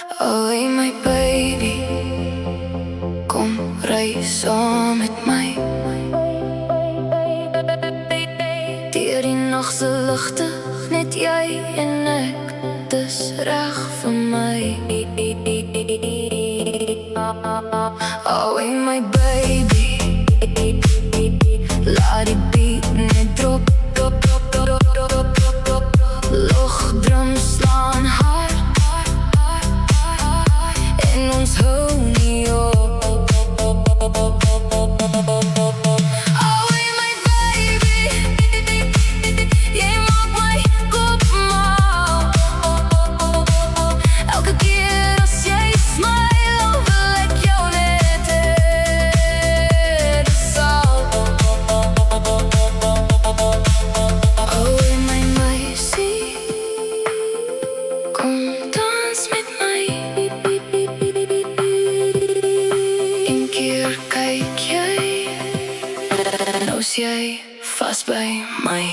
Oh, hey my baby, kom ry saam met my. Deur die nachtse ligte, net jy en ek, dis reg vir my. Oh, hey my baby, laat die beat net drop. Lugdrum slaan hard en ons hou nie op. Oh, hey my baby, jy maak my kop mal. Elke keer as jy smile, wil ek jou net hê, dis al. Oh, hey my meisie, kom dans met my. Een keer kyk jy, nou is jy vas by my.